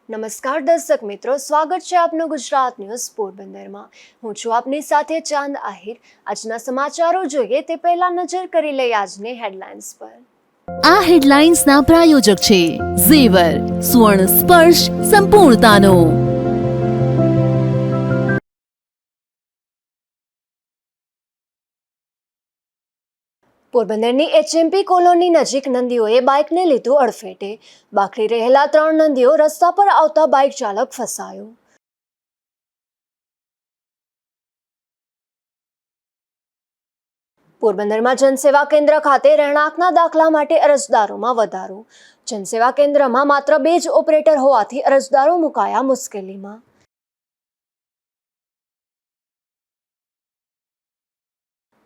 નમસ્કાર દર્શક મિત્રો, સ્વાગત છે આપનું ગુજરાત ન્યૂઝ પોરબંદરમાં। હું છું આપની સાથે ચાંદ આહિર। આજના સમાચારો જોઈએ તે પહેલા નજર કરી લઈએ આજની હેડલાઇન્સ પર। આ હેડલાઇન્સના પ્રાયોજક છે ઝેવર, સુવર્ણ સ્પર્શ સંપૂર્ણતાનો। પોરબંદરની એચએમપી કોલોની નજીક નંદીઓએ બાઇકને લીધું અડફેટે। બાખડી રહેલા 3 નંદીઓ રસ્તા પર આવતા બાઇક ચાલક ફસાયો। પોરબંદરમાં જનસેવા કેન્દ્ર ખાતે રહેણાંકના દાખલા માટે અરજદારોમાં વધારો। જનસેવા કેન્દ્રમાં માત્ર 2 જ ઓપરેટર હોવાથી અરજદારો મુકાયા મુશ્કેલીમાં।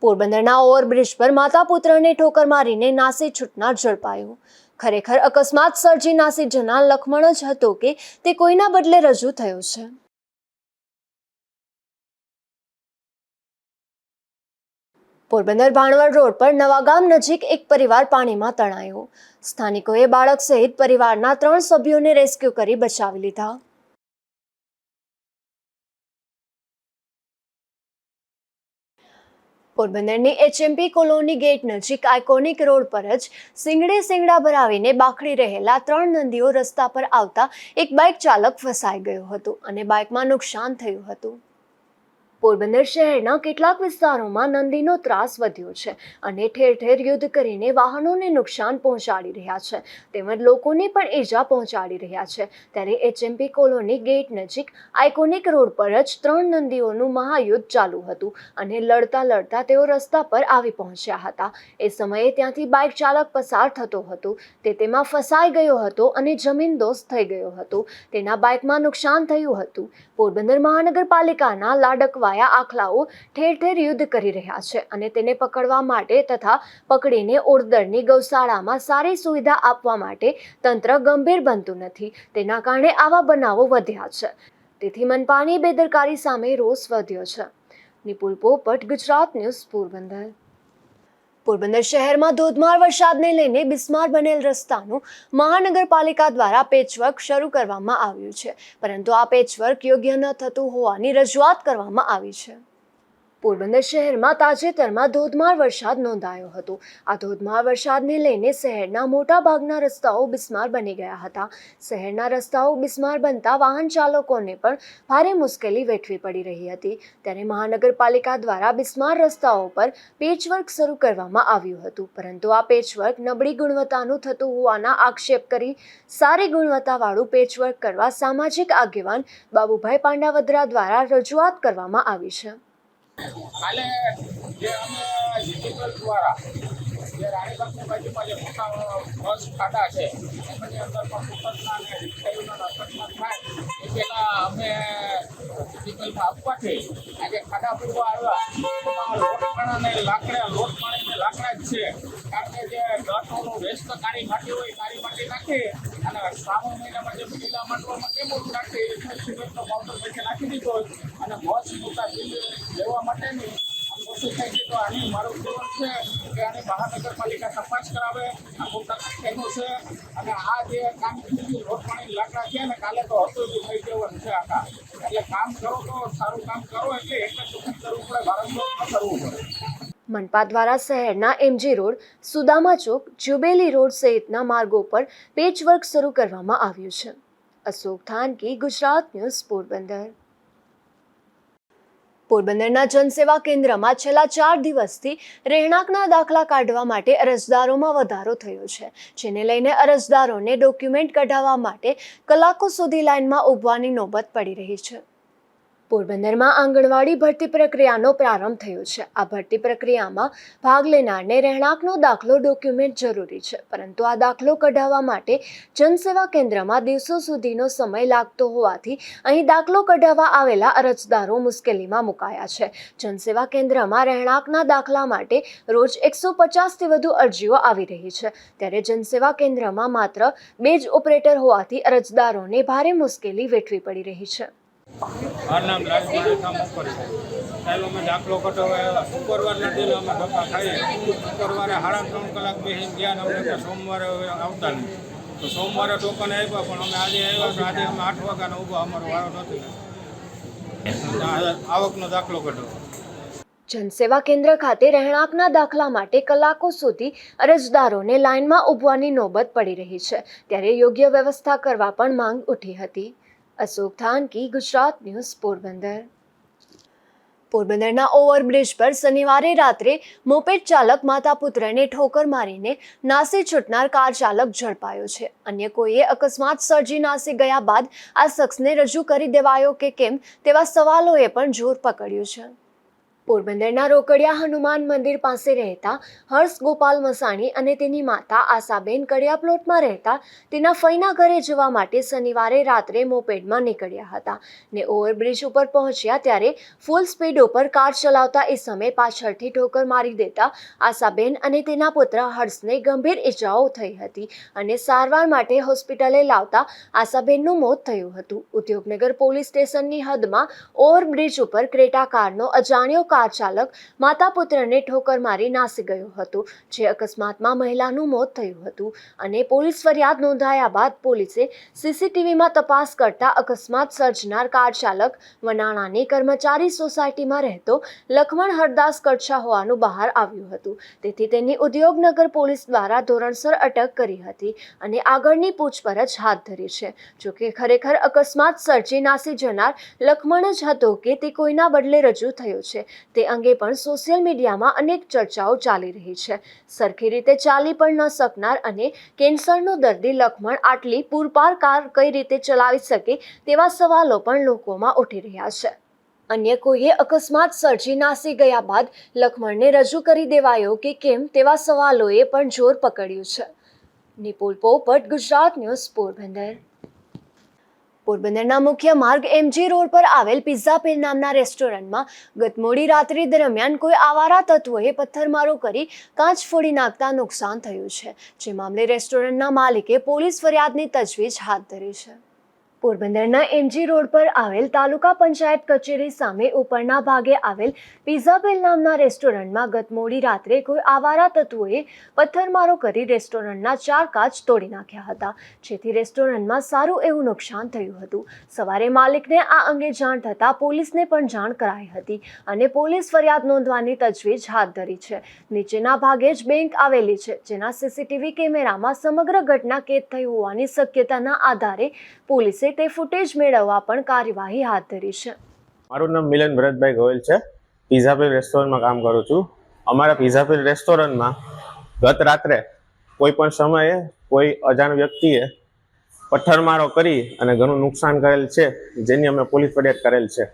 પોરબંદરના ઓવરબ્રિજ પર માતા પુત્રને ઠોકર મારીને નાસી છૂટનાર ઝડપાયો। ખરેખર અકસ્માત સર્જી નાસી જનાર લખમણ જ હતો કે તે કોઈના બદલે રજૂ થયો છે। પોરબંદર ભાણવડ રોડ પર નવાગામ નજીક એક પરિવાર પાણીમાં તણાયો। સ્થાનિકોએ બાળક સહિત પરિવારના 3 સભ્યોને રેસ્ક્યુ કરી બચાવી લીધા। પોરબંદરની એચએમપી કોલોની ગેટ નજીક આઇકોનિક રોડ પર જ શિંગડા ભરાવીને બાખડી રહેલા 3 નંદીઓ રસ્તા પર આવતા એક બાઇક ચાલક ફસાઈ ગયો હતો અને બાઇકમાં નુકસાન થયું હતું। પોરબંદર શહેરના કેટલાક વિસ્તારોમાં નંદીનો ત્રાસ વધ્યો છે અને ઠેર ઠેર યુદ્ધ કરીને વાહનોને નુકસાન પહોંચાડી રહ્યા છે તેમજ લોકોને પણ ઈજા પહોંચાડી રહ્યા છે। ત્યારે એચએમપી કોલોની ગેટ નજીક આઇકોનિક રોડ પર જ 3 નંદીઓનું મહાયુદ્ધ ચાલુ હતું અને લડતા તેઓ રસ્તા પર આવી પહોંચ્યા હતા। એ સમયે ત્યાંથી બાઇક ચાલક પસાર થતો હતો તે તેમાં ફસાઈ ગયો હતો અને જમીનદોસ્ત થઈ ગયો હતો। તેના બાઇકમાં નુકસાન થયું હતું। પોરબંદર મહાનગરપાલિકાના લાડકવાયા આખલાઓ ઠેર ઠેર યુદ્ધ કરી રહ્યા છે અને તેને પકડવા માટે તથા પકડીને ઓરદરની ગૌશાળામાં સારી સુવિધા આપવા માટે તંત્ર ગંભીર બનતું નથી। તેના કારણે આવા બનાવો વધ્યા છે। તેથી મનપાની બેદરકારી સામે રોષ વધ્યો છે। નિપુલ પોપટ, ગુજરાત ન્યૂઝ, પોરબંદર। પોરબંદર શહેરમાં ધોધમાર વરસાદને લઈને બિસ્માર બનેલ રસ્તાનું મહાનગરપાલિકા દ્વારા પેચવર્ક શરૂ કરવામાં આવ્યું છે, પરંતુ આ પેચવર્ક યોગ્ય ન થતું હોવાની રજૂઆત કરવામાં આવી છે। પોરબંદર શહેરમાં તાજેતરમાં ધોધમાર વરસાદ નોંધાયો હતો। આ ધોધમાર વરસાદને લઈને શહેરના મોટા ભાગના રસ્તાઓ બિસ્માર બની ગયા હતા। શહેરના રસ્તાઓ બિસ્માર બનતા વાહન ચાલકોને પણ ભારે મુશ્કેલી વેઠવી પડી રહી હતી। ત્યારે મહાનગરપાલિકા દ્વારા બિસ્માર રસ્તાઓ પર પેચવર્ક શરૂ કરવામાં આવ્યું હતું, પરંતુ આ પેચવર્ક નબળી ગુણવત્તાનું થતું હોવાના આક્ષેપ કરી સારી ગુણવત્તાવાળું પેચવર્ક કરવા સામાજિક આગેવાન બાબુભાઈ પાંડાવદરા દ્વારા રજૂઆત કરવામાં આવી છે। કાલે જે અમે ડિજિટલ દ્વારા જે રાણીબાગની બાજુમાં જે મોટા બસ ખાડા છે એમની અંદર પણ દુર્ઘટના અને રિક્ષાઓનો અકસ્માત થાય એ પહેલાં અમે ડિજિટલમાં આપવાથી આજે ખાડા પૂરવા આવ્યા એમાં લોટ પાણીને લાકડા જ છે, કારણ કે જે ગટોનું વેસ્ટ કાળી માટી હોય કાળી માટી નાખી અને શ્રાવણ મહિનામાં જે પીલા માંડવામાં કેમ નાખી સિમેન્ટનો પાવડર પછી નાખી દીધો અને બસ મોટા બિલ લેવા માટેની વસ્તુ થઈ ગઈ। તો આની મારું કહેવું છે કે આની મહાનગરપાલિકા તપાસ કરાવે, આ મોટા એનું છે અને આ જે કામ થયું લોટ પાણી લાકડા છે ને કાલે તો હતું જ થઈ જવાનું છે આખા। એટલે કામ કરો તો સારું કામ કરો, એટલે એક જ વખત કરવું પડે, વારંવાર ન કરવું પડે। મનપા દ્વારા શહેરના એમજી રોડ, સુદામા ચોક, જ્યુબેલી રોડ સહિતના માર્ગો પર પેચવર્ક શરૂ કરવામાં આવ્યું છે। અશોક થાનકી, ગુજરાત ન્યૂઝ, પોરબંદર। પોરબંદરના જનસેવા કેન્દ્રમાં છેલ્લા 4 દિવસથી રહેણાંકના દાખલા કાઢવા માટે અરજદારોમાં વધારો થયો છે, જેને લઈને અરજદારોને ડોક્યુમેન્ટ કઢાવવા માટે કલાકો સુધી લાઇનમાં ઊભવાની નોબત પડી રહી છે। પોરબંદરમાં આંગણવાડી ભરતી પ્રક્રિયાનો પ્રારંભ થયો છે। આ ભરતી પ્રક્રિયામાં ભાગ લેનારને રહેણાંકનો દાખલો ડોક્યુમેન્ટ જરૂરી છે, પરંતુ આ દાખલો કઢાવવા માટે જનસેવા કેન્દ્રમાં દિવસો સુધીનો સમય લાગતો હોવાથી અહીં દાખલો કઢાવવા આવેલા અરજદારો મુશ્કેલીમાં મુકાયા છે। જનસેવા કેન્દ્રમાં રહેણાંકના દાખલા માટે રોજ 150થી વધુ અરજીઓ આવી રહી છે, ત્યારે જનસેવા કેન્દ્રમાં માત્ર 2 જ ઓપરેટર હોવાથી અરજદારોને ભારે મુશ્કેલી વેઠવી પડી રહી છે। મારું નામ રાજકુમાર કામ ઉપર છે સાહેબ। અમે દાખલો કઢાવ્યા શુક્રવારના દિને અમે ધક્કા ખાઈએ, શુક્રવારે 3.5 કલાક બેસીને ગયા ને અમને કે સોમવારે આવતા નહીં। તો સોમવારે ટોકન આપ્યા પણ અમે આજે આવ્યા તો આજે અમે 8 વાગ્યાનો ઊભા, અમારો વારો નથી. આવકનો દાખલો કાઢો. જનસેવા કેન્દ્ર ખાતે રહેણાંકના દાખલા માટે કલાકો સુધી અરજદારોને લાઇનમાં ઊભવાની નોબત પડી રહી છે, ત્યારે યોગ્ય વ્યવસ્થા કરવા પણ માંગ ઉઠી હતી. અશોક થાનકી, ગુજરાત ન્યૂઝ, પોરબંદર. પોરબંદરના ઓવરબ્રિજ પર શનિવારે રાત્રે મોપેડ ચાલક માતા પુત્રને ઠોકર મારીને નાસી છૂટનાર કાર ચાલક ઝડપાયો છે. અન્ય કોઈએ અકસ્માત સર્જી નાસી ગયા બાદ આ શખ્સને રજૂ કરી દેવાયો કે કેમ તેવા સવાલોએ પણ જોર પકડ્યું છે. પોરબંદરના રોકડિયા હનુમાન મંદિર પાસે રહેતા હર્ષ ગોપાલ મસાણી અને તેની માતા આશાબેન કડિયા પ્લોટમાં રહેતા તેના ફઈના ઘરે જવા માટે શનિવારે રાત્રે મોપેડમાં નીકળ્યા હતા ને ઓવરબ્રિજ ઉપર પહોંચ્યા ત્યારે ફૂલ સ્પીડ ઉપર કાર ચલાવતા એ સમયે પાછળથી ઠોકર મારી દેતા આશાબેન અને તેના પુત્ર હર્ષને ગંભીર ઇજાઓ થઈ હતી અને સારવાર માટે હોસ્પિટલે લાવતા આશાબેનનું મોત થયું હતું. ઉદ્યોગનગર પોલીસ સ્ટેશનની હદમાં ઓવરબ્રિજ ઉપર ક્રેટા કારનો અજાણ્યો કાર ચાલક માતા પુત્રને ઠોકર મારી નાસી ગયો હતો, જે અકસ્માતમાં મહિલાનું મોત થયું હતું અને પોલીસ ફરિયાદ નોંધાયા બાદ પોલીસે સીસીટીવીમાં તપાસ કરતા અકસ્માત સર્જનાર કાર ચાલક વનાણાની કર્મચારી સોસાયટીમાં રહેતો લખમણ હરદાસ કડછા હોવાનું બહાર આવ્યું હતું. તેથી તેની ઉદ્યોગનગર પોલીસ દ્વારા ધોરણસર અટક કરી હતી અને આગળની પૂછપરછ હાથ ધરી છે. જોકે ખરેખર અકસ્માત સર્જી નાસી જનાર લખમણ જ હતો કે તે કોઈના બદલે રજૂ થયો છે તે અંગે પણ સોશિયલ મીડિયામાં અનેક ચર્ચાઓ ચાલી રહી છે. સરખી રીતે ચાલી પણ ન શકનાર અને કેન્સરનો દર્દી લખમણ આટલી પૂરપાર કાર કઈ રીતે ચલાવી શકે તેવા સવાલો પણ લોકોમાં ઉઠી રહ્યા છે. અન્ય કોઈએ અકસ્માત સર્જી નાસી ગયા બાદ લખમણને રજૂ કરી દેવાયો કે કેમ તેવા સવાલોએ પણ જોર પકડ્યું છે. નિપુલ પોપટ, ગુજરાત ન્યૂઝ, પોરબંદર. પોરબંદરના મુખ્ય માર્ગ MG રોડ પર આવેલ પિઝા પેલ નામના રેસ્ટોરન્ટમાં ગત મોડી રાત્રિ દરમિયાન કોઈ આવારા તત્વોએ પથ્થરમારો કરી કાચ ફોડી નાખતા નુકસાન થયું છે, જે મામલે રેસ્ટોરન્ટના માલિકે પોલીસ ફરિયાદની તજવીજ હાથ ધરી છે. પોરબંદરના MG રોડ પર આવેલ તાલુકા પંચાયત કચેરી સામે ઉપરના ભાગે આવેલ પિઝા પેલ નામના રેસ્ટોરન્ટમાં ગત મોડી રાત્રે કોઈ આવારા તત્વોએ પથ્થરમારો કરી રેસ્ટોરન્ટના 4 કાચ તોડી નાખ્યા હતા, જેથી રેસ્ટોરન્ટમાં સારું એવું નુકસાન થયું હતું. સવારે માલિકને આ અંગે જાણ થતાં પોલીસને પણ જાણ કરાઈ હતી અને પોલીસ ફરિયાદ નોંધવાની તજવીજ હાથ ધરી છે. નીચેના ભાગે જ બેંક આવેલી છે, જેના CCTV કેમેરામાં સમગ્ર ઘટના કેદ થઈ હોવાની શક્યતાના આધારે પોલીસે તે ફૂટેજ મેળવવા પણ કાર્યવાહી હાથ ધરી છે. મારું નામ મિલન ભરતભાઈ ગોયલ છે. પિઝા પેલ રેસ્ટોરન્ટમાં કામ કરું છું. અમારા પિઝા પેલ રેસ્ટોરન્ટમાં ગત રાત્રે કોઈ પણ સમયે કોઈ અજાણ વ્યક્તિએ પથ્થરમારો કરી અને ઘણું નુકસાન કરેલ છે, જેની અમે પોલીસ ફરિયાદ કરેલ છે.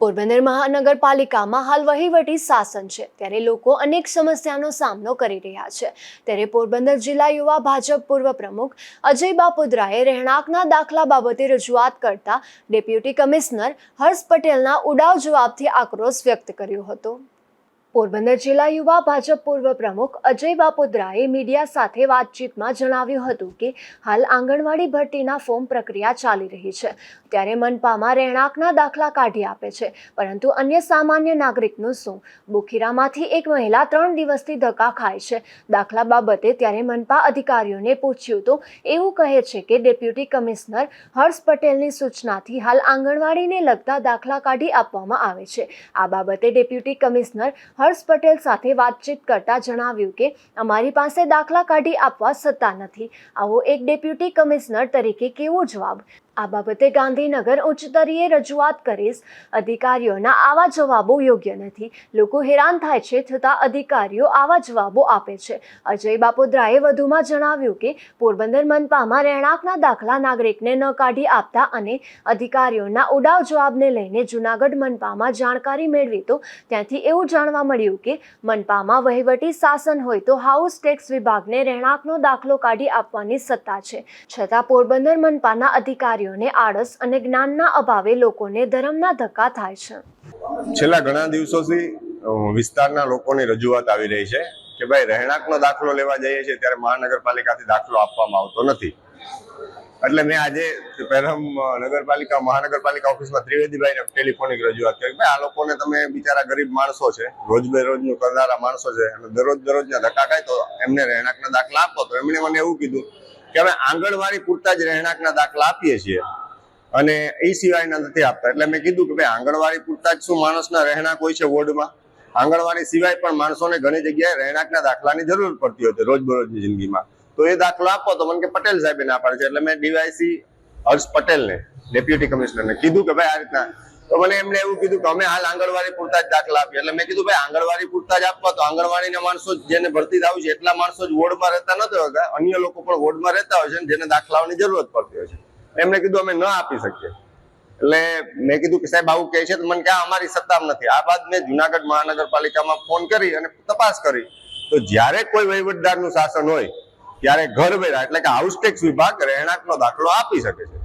પોરબંદર મહાનગરપાલિકામાં હાલ વહીવટી શાસન છે, ત્યારે લોકો અનેક સમસ્યાનો સામનો કરી રહ્યા છે. ત્યારે પોરબંદર જિલ્લા યુવા ભાજપ પૂર્વ પ્રમુખ અજય બાપુદ્રાએ રહેણાંકના દાખલા બાબતે રજૂઆત કરતા ડેપ્યુટી કમિશનર હર્ષ પટેલના ઉડાવ જવાબથી આક્રોશ વ્યક્ત કર્યો હતો. પોરબંદર જિલ્લા યુવા ભાજપ પૂર્વ પ્રમુખ અજય બાપુદ્રાએ મીડિયા સાથે વાતચીતમાં જણાવ્યું હતું કે હાલ આંગણવાડી ભરતીના ફોર્મ પ્રક્રિયા ચાલી રહી છે, ત્યારે મનપામાં રહેણાંકના દાખલા કાઢી આપે છે, પરંતુ અન્ય સામાન્ય નાગરિકનું શું? બોખીરામાંથી એક મહિલા 3 દિવસથી ધક્કા ખાય છે દાખલા બાબતે, ત્યારે મનપા અધિકારીઓને પૂછ્યું તો એવું કહે છે કે ડેપ્યુટી કમિશનર હર્ષ પટેલની સૂચનાથી હાલ આંગણવાડીને લગતા દાખલા કાઢી આપવામાં આવે છે. આ બાબતે ડેપ્યુટી કમિશનર હર્ષ પટેલ સાથે વાતચીત કરતા જણાવ્યું કે અમારી પાસે દાખલા કાઢી આપવા સત્તા નથી. આવો એક ડેપ્યુટી કમિશનર તરીકે કેવો જવાબ? આ બાબતે ગાંધીનગર ઉચ્ચતરીય રજૂઆત કરીશ. અધિકારીઓના આવા જવાબો યોગ્ય નથી. લોકો હેરાન થાય છે, છતાં અધિકારીઓ આવા જવાબો આપે છે. અજય બાપુદ્રાએ વધુમાં જણાવ્યું કે પોરબંદર મનપામાં રહેણાંકના દાખલા નાગરિકને ન કાઢી આપતા અને અધિકારીઓના ઉડાવ જવાબને લઈને જૂનાગઢ મનપામાં જાણકારી મેળવી તો ત્યાંથી એવું જાણવા મળ્યું કે મનપામાં વહીવટી શાસન હોય તો હાઉસ ટેક્સ વિભાગને રહેણાંકનો દાખલો કાઢી આપવાની સત્તા છે, છતાં પોરબંદર મનપાના અધિકારીઓ આળસ અને જ્ઞાનના અભાવે લોકોને ધરમના ધક્કા થાય છે. છેલ્લા ઘણા દિવસોથી વિસ્તારના લોકોની રજૂઆત આવી રહી છે કે ભાઈ રહેણાંકનો દાખલો લેવા જઈએ છીએ ત્યારે મહાનગરપાલિકાથી દાખલો આપવામાં આવતો નથી. એટલે મેં આજે પહેરમ મહાનગરપાલિકા ઓફિસમાં ત્રિવેદીભાઈને ટેલિફોનિક રજૂઆત કરી, ભાઈ આ લોકોને તમે બિચારા ગરીબ માણસો છે, રોજ બેરોજનું કરનારા માણસો છે અને દરરોજના ધક્કા ખાય તો એમને રહેણાંકના દાખલા આપો. તો એમણે મને એવું કીધું કે અમે આંગણવાડી પૂરતા જ રહેણાંકના દાખલા આપીએ છીએ અને એ સિવાયના નથી આપતા. એટલે મેં કીધું કે ભાઈ આંગણવાડી પૂરતા જ શું માણસના રહેણાંક હોય છે વોર્ડમાં? આંગણવાડી સિવાય પણ માણસોને ઘણી જગ્યાએ રહેણાંકના દાખલાની જરૂર પડતી હોય છે રોજબરોજની જિંદગીમાં. તો એ દાખલો આપો તો મને કે પટેલ સાહેબે ના પાડે છે. એટલે મેં ડીવાયસી હર્ષ પટેલને, ડેપ્યુટી કમિશનરને કીધું કે ભાઈ આ રીતના, તો મને એમને એવું કીધું કે અમે હાલ આંગણવાડી પૂરતા જ દાખલા આપીએ. એટલે મેં કીધું ભાઈ આંગણવાડી પૂરતા જ આપવા તો આંગણવાડીના માણસો જેને ભરતી થવું છે એટલા માણસો જ વોર્ડમાં રહેતા નથી હોતા, અન્ય લોકો પણ વોર્ડમાં રહેતા હોય છે જેને દાખલાઓની જરૂરત પડતી હોય છે. એમને કીધું અમે ન આપી શકીએ. એટલે મેં કીધું કે સાહેબ આવું કહે છે તો મને ક્યાં અમારી સત્તામાં નથી. આ બાદ મેં જુનાગઢ મહાનગરપાલિકામાં ફોન કરી અને તપાસ કરી તો જ્યારે કોઈ વહીવટદારનું શાસન હોય ત્યારે ઘરવેરા એટલે કે હાઉસટેક્સ વિભાગ રહેણાંકનો દાખલો આપી શકે છે.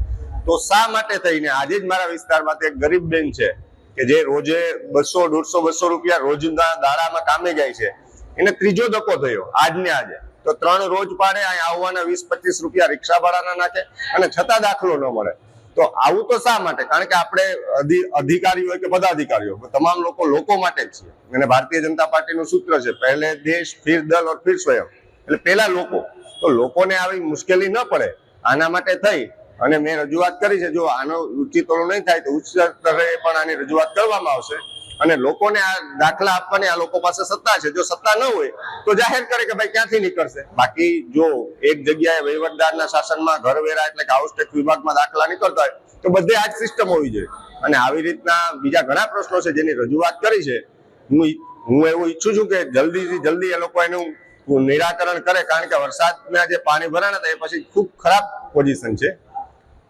તો શા માટે થઈને આજે જ મારા વિસ્તારમાંથી એક ગરીબ બેન છે કે જે રોજે 200 રૂપિયા રોજના દાડામાં કામે જાય છે, એને ત્રીજો ધક્કો થયો આજને આજે. તો 3 રોજ પાડે, અહીંયા આવવાના 20-25 રૂપિયા રિક્ષા ભાડાના નાખે અને છતાં દાખલો ન મળે. તો આવું તો શા માટે? કારણ કે આપણે અધિકારી હોય કે પદાધિકારીઓ તમામ લોકો માટે જ છીએ. અને ભારતીય જનતા પાર્ટીનું સૂત્ર છે પહેલે દેશ, ફિર દલ ઓર ફિર સ્વયં. એટલે પહેલા લોકો. તો લોકોને આવી મુશ્કેલી ન પડે આના માટે થઈ અને મેં રજૂઆત કરી છે. જો આનો ઉચિત નહીં થાય તો ઉચ્ચ સ્તરે પણ આની રજૂઆત કરવામાં આવશે અને લોકોને આ દાખલા આપવાની આ લોકો પાસે સત્તા છે. જો સત્તા ન હોય તો જાહેર કરે કે ભાઈ ક્યાંથી નીકળશે. બાકી જો એક જગ્યાએ વહીવટદારના શાસનમાં ઘરવેરા એટલે કે હાઉસટેક્સ વિભાગમાં દાખલા નીકળતા હોય તો બધે આ જ સિસ્ટમ હોવી જોઈએ. અને આવી રીતના બીજા ઘણા પ્રશ્નો છે જેની રજૂઆત કરી છે. હું એવું ઈચ્છું છું કે જલ્દીથી જલ્દી એ લોકો એનું નિરાકરણ કરે, કારણ કે વરસાદના જે પાણી ભરાણા હતા એ પછી ખૂબ ખરાબ પોઝિશન છે.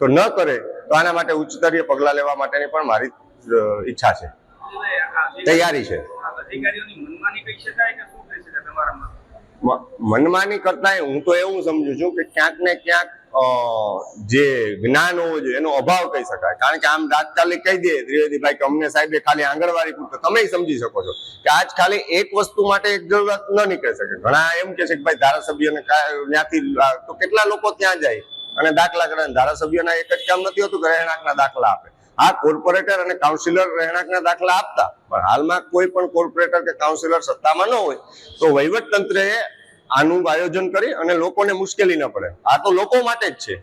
તો ન કરે તો આના માટે ઉચ્ચ સ્તરીય પગલાં લેવા માટેની પણ મારી ઈચ્છા છે, તૈયારી છે. મનમાની કરતા હું તો એવું સમજુ છું કે ક્યાંક ને ક્યાંક જે જ્ઞાન હોવું જોઈએ એનો અભાવ કહી શકાય. કારણ કે આમ તાત્કાલિક કહી દે ત્રિવેદીભાઈ કે અમને સાહેબે ખાલી આંગણવાડી પૂરતો, તમે સમજી શકો છો કે આજ ખાલી એક વસ્તુ માટે એક જરૂરત ન નીકળી શકે. ઘણા એમ કે છે કે ભાઈ ધારાસભ્યને ત્યાંથી તો કેટલા લોકો ત્યાં જાય અને દાખલા કરે. ધારાસભ્યના એક જ કામ નથી હોતું કે રહેણાંકના દાખલા આપે. આ કોર્પોરેટર અને કાઉન્સિલર રહેણાંકના દાખલા આપતા, પણ હાલમાં કોઈ પણ કોર્પોરેટર કે કાઉન્સિલર સત્તામાં ન હોય તો વહીવટ તંત્રએ આનું આયોજન કરી અને લોકોને મુશ્કેલી ન પડે. આ તો લોકો માટે જ છે.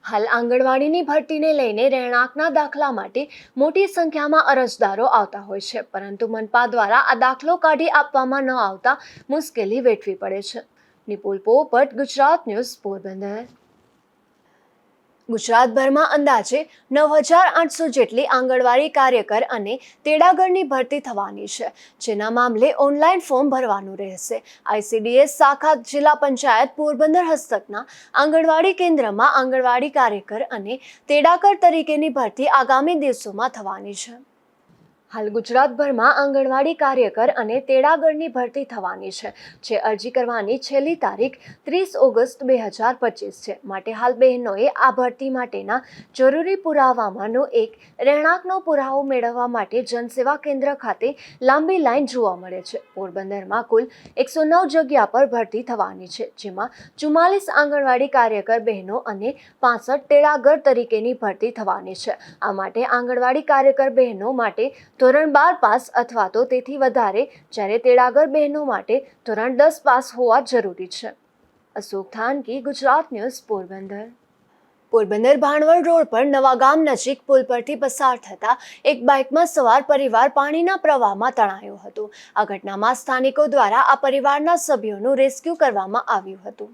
હાલ આંગણવાડીની ભરતીને લઈને રહેણાંકના દાખલા માટે મોટી સંખ્યામાં અરજદારો આવતા હોય છે, પરંતુ મનપા દ્વારા આ દાખલો કાઢી આપવામાં ન આવતા મુશ્કેલી વેઠવી પડે છે. નિપુલ પોપટ, ગુજરાત ન્યૂઝ, પોરબંદર. ગુજરાતભરમાં અંદાજે 9,800 જેટલી આંગણવાડી કાર્યકર અને તેડાગરની ભરતી થવાની છે, જેના મામલે ઓનલાઈન ફોર્મ ભરવાનું રહેશે. ICDS શાખા જિલ્લા પંચાયત પોરબંદર હસ્તકના આંગણવાડી કેન્દ્રમાં આંગણવાડી કાર્યકર અને તેડાગર તરીકેની ભરતી આગામી દિવસોમાં થવાની છે. હાલ ગુજરાતભરમાં આંગણવાડી કાર્યકર અને તેડાગરની ભરતી થવાની છે, જે અરજી કરવાની છેલ્લી તારીખ 30 ઓગસ્ટ 2025 છે. માટે હાલ બહેનોએ આ ભરતી માટેના જરૂરી પુરાવામાંનો એક રહેણાંકનો પુરાવો મેળવવા માટે જનસેવા કેન્દ્ર ખાતે લાંબી લાઈન જોવા મળે છે. પોરબંદરમાં કુલ 109 જગ્યા પર ભરતી થવાની છે, જેમાં 44 આંગણવાડી કાર્યકર બહેનો અને 65 તેડાગર તરીકેની ભરતી થવાની છે. આ માટે આંગણવાડી કાર્યકર બહેનો માટે ધોરણ 12 પાસ અથવા તો તેથી વધારે, જ્યારે તેડાગર બહેનો માટે ધોરણ 10 પાસ હોવા જરૂરી છે. અશોક થાનકી, ગુજરાત ન્યૂઝ, પોરબંદર. પોરબંદર ભાણવડ રોડ પર નવા ગામ નજીક પુલ પરથી પસાર થતા એક બાઇકમાં સવાર પરિવાર પાણીના પ્રવાહમાં તણાયો હતો. આ ઘટનામાં સ્થાનિકો દ્વારા આ પરિવારના સભ્યોનું રેસ્ક્યુ કરવામાં આવ્યું હતું.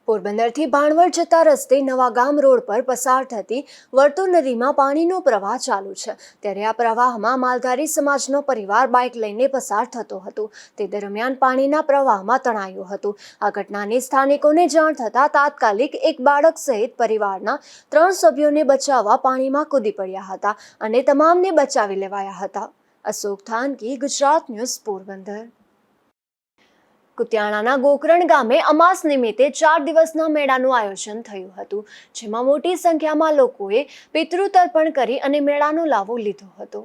પોરબંદરથી ભાણવડ જતા રસ્તે નવા ગામ રોડ પર પસાર થતી વર્તુળ નદીમાં પાણીનો પ્રવાહ ચાલુ છે, ત્યારે આ પ્રવાહમાં માલધારી સમાજનો પરિવાર બાઇક લઈને પસાર થતો હતો. તે દરમિયાન પાણીના પ્રવાહમાં તણાયું હતું. આ ઘટનાની સ્થાનિકોને જાણ થતાં તાત્કાલિક એક બાળક સહિત પરિવારના 3 સભ્યોને બચાવવા પાણીમાં કૂદી પડ્યા હતા અને તમામને બચાવી લેવાયા હતા. અશોક થાનકી, ગુજરાત ન્યૂઝ, પોરબંદર. કુતિયાણાના ગોકરણ ગામે અમાસ નિમિત્તે 4 દિવસના મેળાનું આયોજન થયું હતું, જેમાં મોટી સંખ્યામાં લોકોએ પિતૃ તર્પણ કરી અને મેળાનો લાવો લીધો હતો.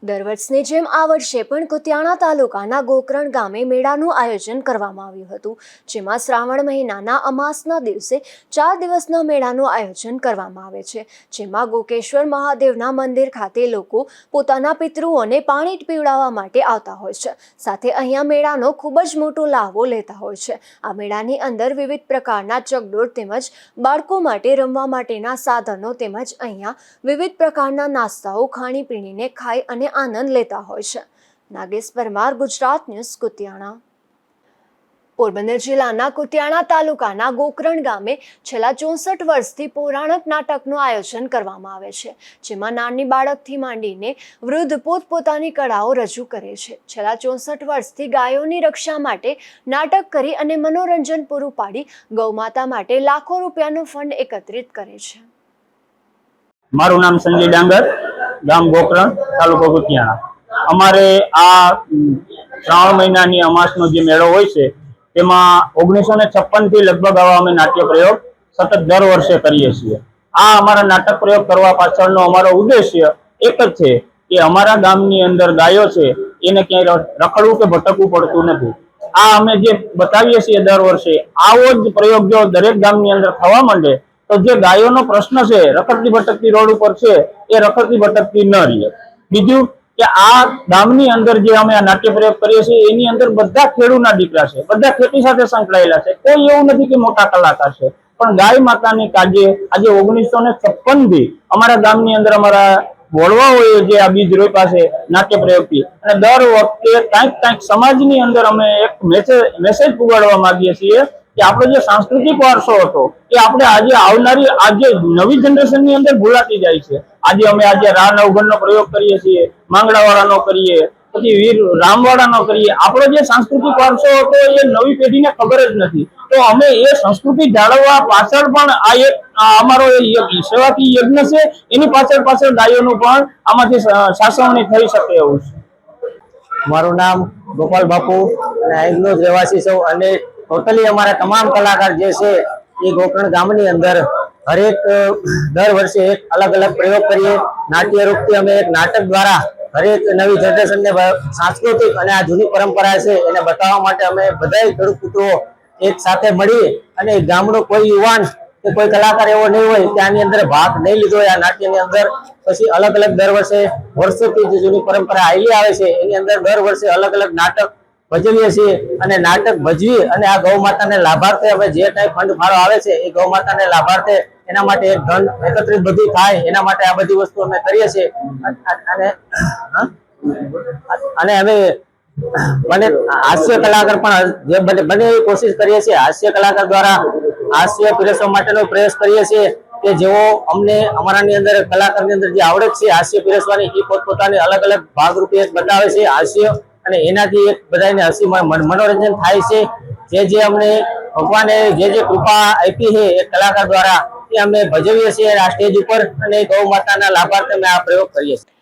દર વર્ષની જેમ આ વર્ષે પણ કુતિયાણા તાલુકાના ગોકરણ ગામે મેળાનું આયોજન કરવામાં આવ્યું હતું, જેમાં શ્રાવણ મહિનાના અમાસના દિવસે 4 દિવસના મેળાનું આયોજન કરવામાં આવે છે, જેમાં ગોકેશ્વર મહાદેવના મંદિર ખાતે લોકો પોતાના પિતૃઓને પાણી પીવડાવવા માટે આવતા હોય છે. સાથે અહીંયા મેળાનો ખૂબ જ મોટો લાહવો લેતા હોય છે. આ મેળાની અંદર વિવિધ પ્રકારના ચકડોળ તેમજ બાળકો માટે રમવા માટેના સાધનો તેમજ અહીંયા વિવિધ પ્રકારના નાસ્તાઓ ખાણીપીણીને ખાઈ અને આનંદ લેતા હોય છે. નાગેશ પરમાર, ગુજરાત ન્યૂઝ, કુતિયાણા. પોરબંદર જિલ્લાના કુતિયાણા તાલુકાના ગોકરણ ગામે છેલ્લા 64 વર્ષથી પૌરાણિક નાટકનું આયોજન કરવામાં આવે છે, જેમાં નાની બાળકથી માંડીને વૃદ્ધ પોતપોતાની કળાઓ રજૂ કરે છે. છેલ્લા 64 વર્ષથી ગાયોની રક્ષા માટે નાટક કરી અને મનોરંજન પૂરું પાડી ગૌમાતા માટે લાખો રૂપિયાનું ફંડ એકત્રિત કરે છે. મારું નામ સંજય ડાંગર, ગામ ગોકરણ, તાલુકો કુતિયાણા. અમારે આ શ્રાવણ મહિનાની અમાસનો જે મેળો હોય છે તેમાં 1956 થી લગભગ આવા અમે નાટ્ય પ્રયોગ સતત દર વર્ષે કરીએ છીએ. આ અમારા નાટક પ્રયોગ કરવા પાછળનો અમારો ઉદ્દેશ્ય એક જ છે કે અમારા ગામની અંદર ગાયો છે એને ક્યાંય રખડવું કે ભટકવું પડતું નથી. આ અમે જે બતાવીએ છીએ દર વર્ષે, આવો જ પ્રયોગ જો દરેક ગામની અંદર થવા માંડે તો જે ગાયોનો પ્રશ્ન છે રખડતી ભટકતી રોડ ઉપર છે એ રખડતી ભટકતી ન રહે. બીજું કે આ ગામની અંદર જે અમે આ નાટ્ય પ્રયોગ કરીએ છીએ એની અંદર બધા ખેડૂતના દીકરા છે, બધા ખેતી સાથે સંકળાયેલા છે. કોઈ એવું નથી કે મોટા કલાકાર છે, પણ ગાય માતાની કાજે આજે 1956 થી અમારા ગામની અંદર અમારા વડવાઓએ જે આ બીજ રોપ્યા છે નાટ્ય પ્રયોગથી, અને દર વખતે કાંઈક સમાજની અંદર અમે એક મેસેજ પુગાડવા માંગીએ છીએ કે આપણો જે સાંસ્કૃતિક વારસો હતો એ આપણે આજે આવનારી આજે નવી જનરેશનની અંદર ભૂલાતી જાય છે. આજે રા નવઘણનો પ્રયોગ કરીએ છીએ, માંગડાવાળાનો કરીએ, પછી વીર રામવાળાનો કરીએ. આપણો જે સાંસ્કૃતિક વારસો હતો એ નવી પેઢીને ખબર જ નથી. તો અમે એ સંસ્કૃતિ જાળવવા પાછળ પણ આ એક અમારો સેવાકીય યજ્ઞ છે. એની પાછળ ગાયોનું પણ આમાંથી સાસવણી થઈ શકે એવું છે. મારું નામ ગોપાલ બાપુ અને અહીંનો જ રહેવાસી છું, અને ટોટલી અમારા તમામ કલાકાર જે છે એ ગોકરણ ગામની અંદર હરેક દર વર્ષે એક અલગ અલગ પ્રયોગ કરીએ. નાટ્ય રૂપથી અમે એક નાટક દ્વારા હરેક નવી જનરેશનને સાંસ્કૃતિક અને આ જૂની પરંપરા છે એને બતાવવા માટે અમે બધા ખેડૂત પુત્રો એક સાથે મળી અને ગામનો કોઈ યુવાન કે કોઈ કલાકાર એવો નહીં હોય કે આની અંદર ભાગ નહીં લીધો હોય આ નાટ્યની અંદર. પછી અલગ અલગ દર વર્ષે વર્ષોથી જે જૂની પરંપરા આવેલી આવે છે એની અંદર દર વર્ષે અલગ અલગ નાટક ભજવીએ છીએ, અને નાટક ભજવી અને આ ગૌ માતાને લાભાર્થે અમે જે કઈ ફંડ ફાળો આવે છે એ ગૌ માતાને લાભાર્થે એના માટે એક ધન એકત્રિત બધું થાય એના માટે આ બધી વસ્તુ અમે કરીએ છીએ. અને અમે બને હાસ્ય કલાકાર પણ જે બને એવી કોશિશ કરીએ છીએ. હાસ્ય કલાકાર દ્વારા હાસ્ય પીરસવા માટેનો પ્રયાસ કરીએ છીએ કે જેઓ અમને અમારાની અંદર કલાકારની અંદર જે આવડત છે હાસ્ય પીરસવાની એ પોતપોતાની અલગ અલગ ભાગરૂપે બતાવે છે હાસ્ય, અને એનાથી એક બધાને હસી મનોરંજન થાય છે. જે અમને ભગવાને જે કૃપા આપી છે એક કલાકાર દ્વારા એ અમે ભજવીએ છીએ આ સ્ટેજ ઉપર, અને ગૌ માતાના લાભાર્થે અમે આ પ્રયોગ કરીએ છીએ.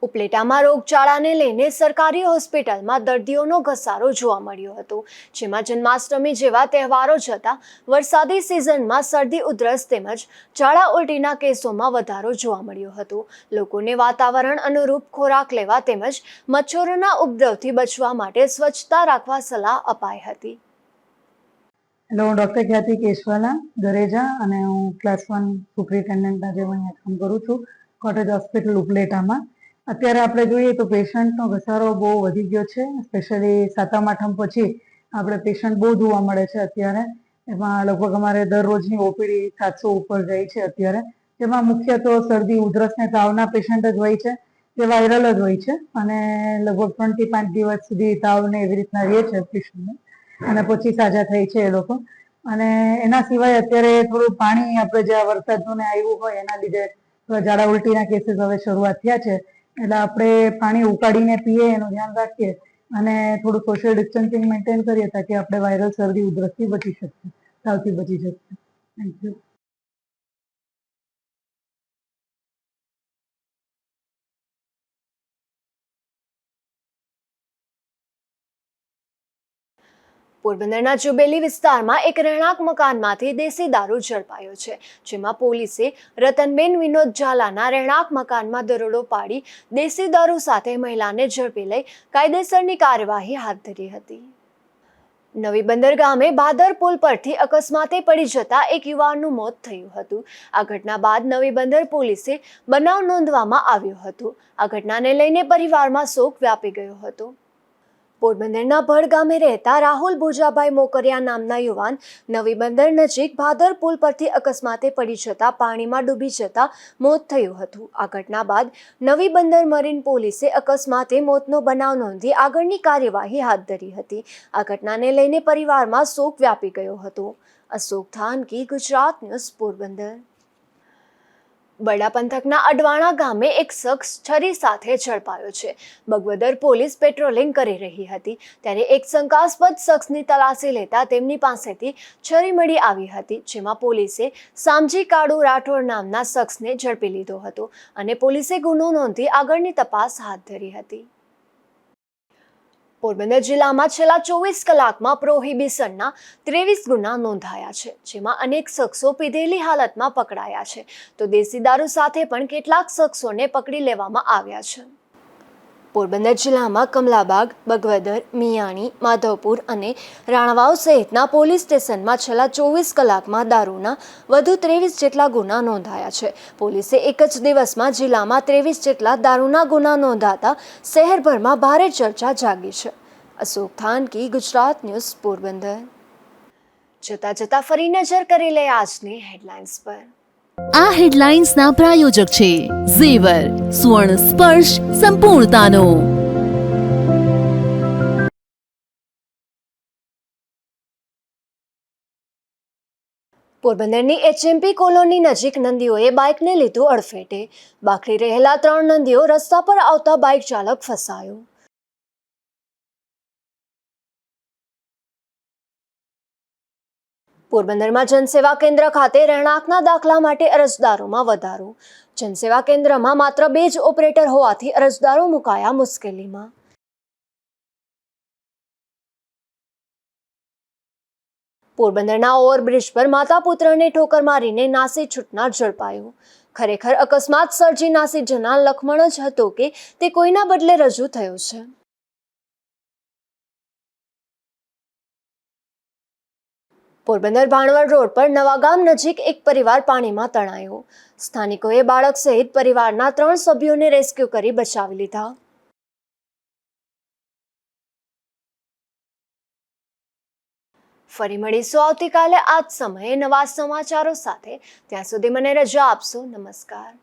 ઉપલેટામાં રોગચાળાને લઈને સરકારી હોસ્પિટલમાં દર્દીઓનો ઘસારો જોવા મળ્યો હતો, જેમાં જન્માષ્ટમી જેવા તહેવારો જતા વરસાદી સિઝનમાં શરદી, ઉધરસ તેમજ ઝાડા ઉલટીના કેસોમાં વધારો જોવા મળ્યો હતો. લોકોને વાતાવરણ અનુરૂપ ખોરાક લેવા તેમજ મચ્છરોના ઉપદ્રવથી બચવા માટે સ્વચ્છતા રાખવા સલાહ અપાઈ હતી. હેલો, હું ડૉક્ટર ખ્યાતિ કેશવાલા ગરેજા, અને હું ક્લાસ 1 સુપ્રિન્ટેન્ડન્ટ આજે અહીંયા કામ કરું છું કોટેજ હોસ્પિટલ ઉપલેટામાં. અત્યારે આપણે જોઈએ તો પેશન્ટનો ઘસારો બહુ વધી ગયો છે, સ્પેશિયલી સાતમ આઠમ પછી આપણે પેશન્ટ બહુ જોવા મળે છે અત્યારે. એમાં લગભગ અમારે દરરોજની ઓપીડી 700 ઉપર જાય છે અત્યારે. જેમાં મુખ્ય તો શરદી, ઉધરસ ને તાવના પેશન્ટ જ હોય છે, જે વાયરલ જ હોય છે, અને લગભગ 3 થી 5 દિવસ સુધી તાવને એવી રીતના રહે છે પેશન્ટને, અને પછી સાજા થાય છે એ લોકો. અને એના સિવાય અત્યારે થોડું પાણી આપણે જે વરસાદનું ને આવ્યું હોય એના લીધે ઝાડા ઉલટીના કેસીસ હવે શરૂઆત થયા છે, એટલે આપણે પાણી ઉકાળીને પીએ એનું ધ્યાન રાખીએ, અને થોડું સોશિયલ ડિસ્ટન્સિંગ મેન્ટેન કરીએ તાકી આપણે વાયરલ શરદી ઉધરસથી બચી શકીએ, તાવથી બચી શકીએ. Thank you. પોરબંદરના જુબેલી વિસ્તારમાં એક રહેણાંક મકાનમાંથી દેશી દારૂ ઝડપાયો છે, જેમાં પોલીસે રતનબેન વિનોદ ઝાલાના રહેણાંક મકાનમાં દરોડો પાડી દેશી દારૂ સાથે મહિલાને ઝડપી લઈ કાયદેસરની કાર્યવાહી હાથ ધરી હતી. નવી બંદર ગામે ભાદર પુલ પરથી અકસ્માતે પડી જતા એક યુવાનનું મોત થયું હતું. આ ઘટના બાદ નવી બંદર પોલીસે બનાવ નોંધવામાં આવ્યો હતો. આ ઘટનાને લઈને પરિવારમાં શોક વ્યાપી ગયો હતો. પોરબંદરના ભડ ગામે રહેતા રાહુલ ભોજાભાઈ મોકરિયા નામના યુવાન નવી બંદર નજીક ભાદર પુલ પરથી અકસ્માતે પડી જતા પાણીમાં ડૂબી જતા મોત થયું હતું. આ ઘટના બાદ નવી બંદર મરીન પોલીસે અકસ્માતે મોતનો બનાવ નોંધી આગળની કાર્યવાહી હાથ ધરી હતી. આ ઘટનાને લઈને પરિવારમાં શોક વ્યાપી ગયો હતો. અશોક થાનકી, ગુજરાત ન્યૂઝ, પોરબંદર. બરડા પંથકના અડવાણા ગામે એક શખ્સ છરી સાથે ઝડપાયો છે. બગવદર પોલીસ પેટ્રોલિંગ કરી રહી હતી ત્યારે એક શંકાસ્પદ શખ્સની તલાશી લેતા તેમની પાસેથી છરી મળી આવી હતી, જેમાં પોલીસે સામજી કાળુ રાઠોડ નામના શખ્સને ઝડપી લીધો હતો અને પોલીસે ગુનો નોંધી આગળની તપાસ હાથ ધરી હતી. પોરબંદર જિલ્લામાં છેલ્લા 24 કલાકમાં પ્રોહિબિશનના 23 ગુના નોંધાયા છે, જેમાં અનેક શખ્સો પીધેલી હાલતમાં પકડાયા છે, તો દેશી દારૂ સાથે પણ કેટલાક શખ્સોને પકડી લેવામાં આવ્યા છે. પોરબંદર જિલ્લામાં કમલાબાગ, બગવદર, મિયાણી, માધવપુર અને રાણવાવ સહિતના પોલીસ સ્ટેશનમાં છેલ્લા 24 કલાકમાં દારૂના વધુ 23 જેટલા ગુના નોંધાયા છે. પોલીસે એક જ દિવસમાં જિલ્લામાં 23 જેટલા દારૂના ગુના નોંધાતા શહેરભરમાં ભારે ચર્ચા જાગી છે. અશોક થાનકી, ગુજરાત ન્યૂઝ, પોરબંદર. જતા ફરી નજર કરી લે આજની હેડલાઇન્સ પર. આ હેડલાઇન્સના પ્રાયોજક છે ઝેવર, સુવર્ણ સ્પર્શ સંપૂર્ણતાનો. પોરબંદરની HMP કોલોની નજીક નંદીઓએ બાઇકને લીધું અડફેટે. બાકડી રહેલા 3 નંદીઓ રસ્તા પર આવતા બાઇક ચાલક ફસાયો. પોરબંદરમાં જનસેવા કેન્દ્ર ખાતે રહેણાંકના દાખલા માટે અરજદારોમાં વધારો. જનસેવા કેન્દ્રમાં માત્ર 2 જ ઓપરેટર હોવાથી અરજદારો મુકાયા મુશ્કેલીમાં. પોરબંદરના ઓવરબ્રિજ પર માતા પુત્રને ઠોકર મારીને નાસી છૂટનાર ઝડપાયો. ખરેખર અકસ્માત સર્જી નાસી જનાર લખમણ જ હતો કે તે કોઈના બદલે રજૂ થયો છે. પોરબંદર ભાણવડ રોડ પર નવાગામ નજીક એક પરિવાર પાણીમાં તણાયો. સ્થાનિકોએ બાળક સહિત પરિવારના 3 સભ્યોને રેસ્ક્યુ કરી બચાવી લીધા. ફરી મળીશું આવતીકાલે આ જ સમયે નવા સમાચારો સાથે. ત્યાં સુધી મને રજા આપશો. નમસ્કાર.